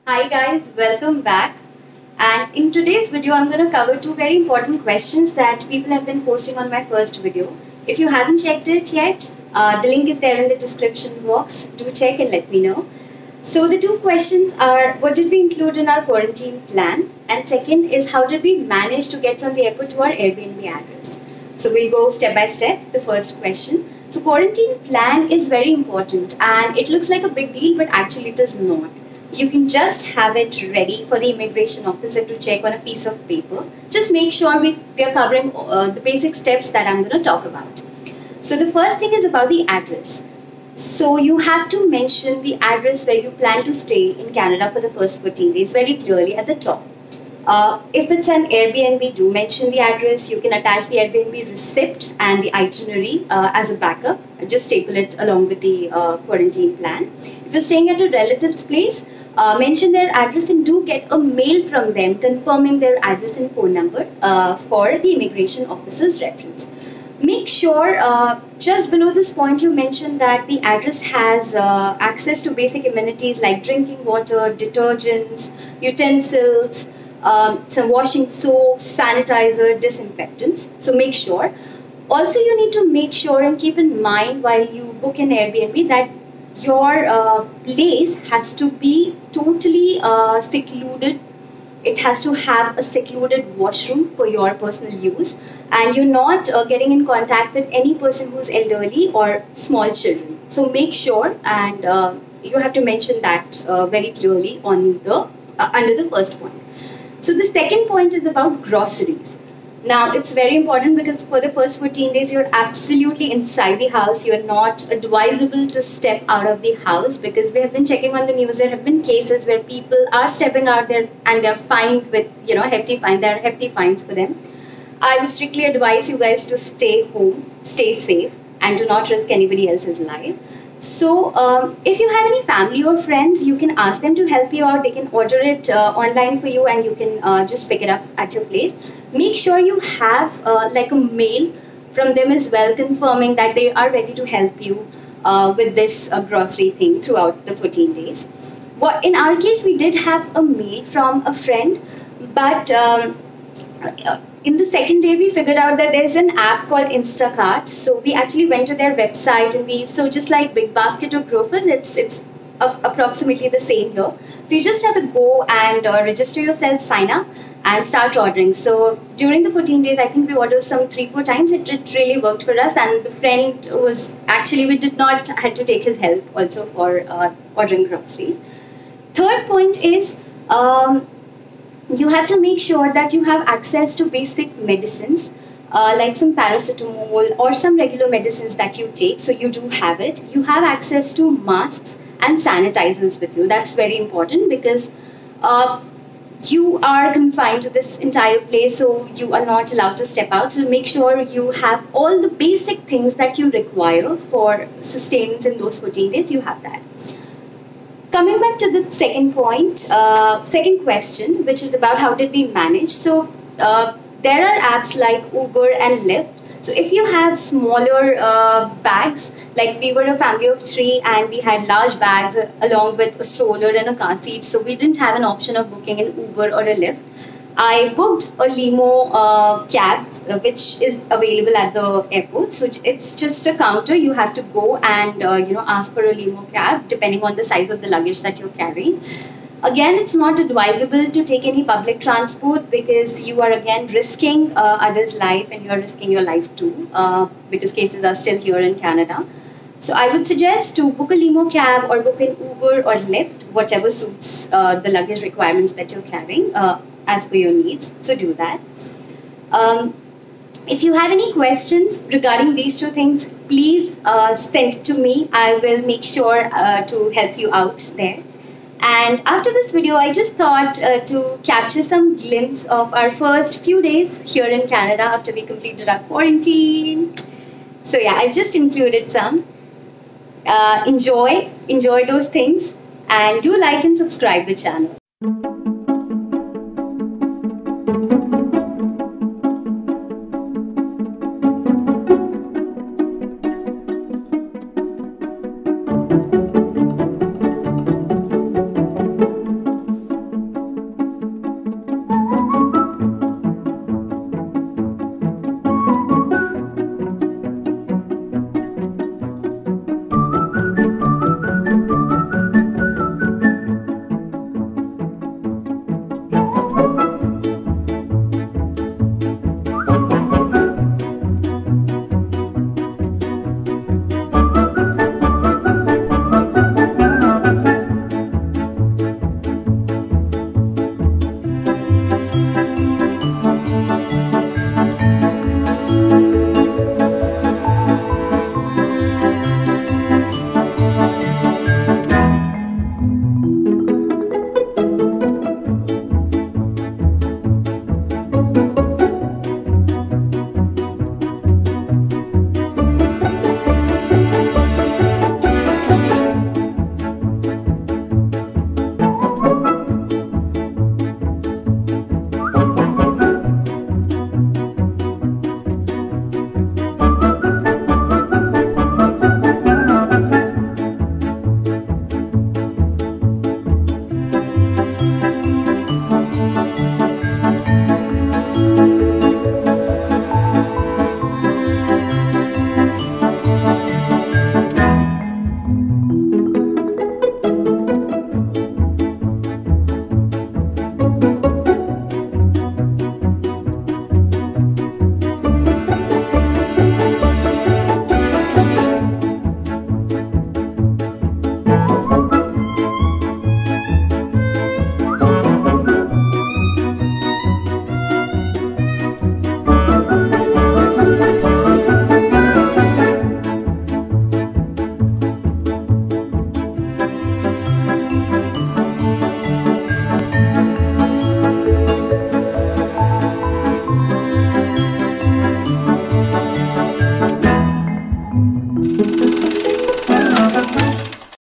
Hi guys, welcome back. And in today's video, I'm going to cover two very important questions that people have been posting on my first video. If you haven't checked it yet, the link is there in the description box. Do check and let me know. So the two questions are, what did we include in our quarantine plan? And second is, how did we manage to get from the airport to our Airbnb address? So we'll go step by step. The first question. So quarantine plan is very important and it looks like a big deal, but actually it is not. You can just have it ready for the immigration officer to check on a piece of paper. Just make sure we are covering the basic steps that I'm going to talk about. So the first thing is about the address. So you have to mention the address where you plan to stay in Canada for the first 14 days very clearly at the top. If it's an Airbnb, do mention the address. You can attach the Airbnb receipt and the itinerary as a backup. Just staple it along with the quarantine plan. If you're staying at a relative's place, mention their address and do get a mail from them confirming their address and phone number for the immigration officer's reference. Make sure just below this point you mention that the address has access to basic amenities like drinking water, detergents, utensils, some washing soaps, sanitizer, disinfectants. So make sure. Also, you need to make sure and keep in mind while you book an Airbnb that your place has to be totally secluded. It has to have a secluded washroom for your personal use, and you're not getting in contact with any person who's elderly or small children. So make sure, and you have to mention that very clearly on the under the first point. So the second point is about groceries. Now, it's very important because for the first 14 days, you're absolutely inside the house. You're not advisable to step out of the house because we have been checking on the news. There have been cases where people are stepping out there and they're fined with, hefty fine. There are hefty fines for them. I would strictly advise you guys to stay home, stay safe, and do not risk anybody else's life. So if you have any family or friends, you can ask them to help you out. They can order it online for you and you can just pick it up at your place. Make sure you have like a mail from them as well confirming that they are ready to help you with this grocery thing throughout the 14 days. In our case, we did have a mail from a friend, but in the second day, we figured out that there's an app called Instacart. So we actually went to their website and so just like Big Basket or Grofers, it's approximately the same here. So you just have to go and register yourself, sign up and start ordering. So during the 14 days, I think we ordered some 3-4 times. It really worked for us. And the friend we did not had to take his help also for ordering groceries. Third point is, you have to make sure that you have access to basic medicines like some paracetamol or some regular medicines that you take. So you do have it. You have access to masks and sanitizers with you. That's very important because you are confined to this entire place, so you are not allowed to step out. So make sure you have all the basic things that you require for sustenance in those 14 days. You have that. Coming back to the second point, second question, which is about how did we manage. So there are apps like Uber and Lyft. So if you have smaller bags, like we were a family of 3 and we had large bags along with a stroller and a car seat, so we didn't have an option of booking an Uber or a Lyft. I booked a limo cab, which is available at the airport. So it's just a counter. You have to go and ask for a limo cab depending on the size of the luggage that you're carrying. Again, it's not advisable to take any public transport because you are again risking others' life and you are risking your life too because cases are still here in Canada. So I would suggest to book a limo cab or book an Uber or Lyft, whatever suits the luggage requirements that you're carrying as per your needs. So do that. If you have any questions regarding these two things, please send it to me. I will make sure to help you out there. And after this video, I just thought to capture some glimpse of our first few days here in Canada after we completed our quarantine. So yeah, I've just included some. Enjoy those things and do like and subscribe the channel.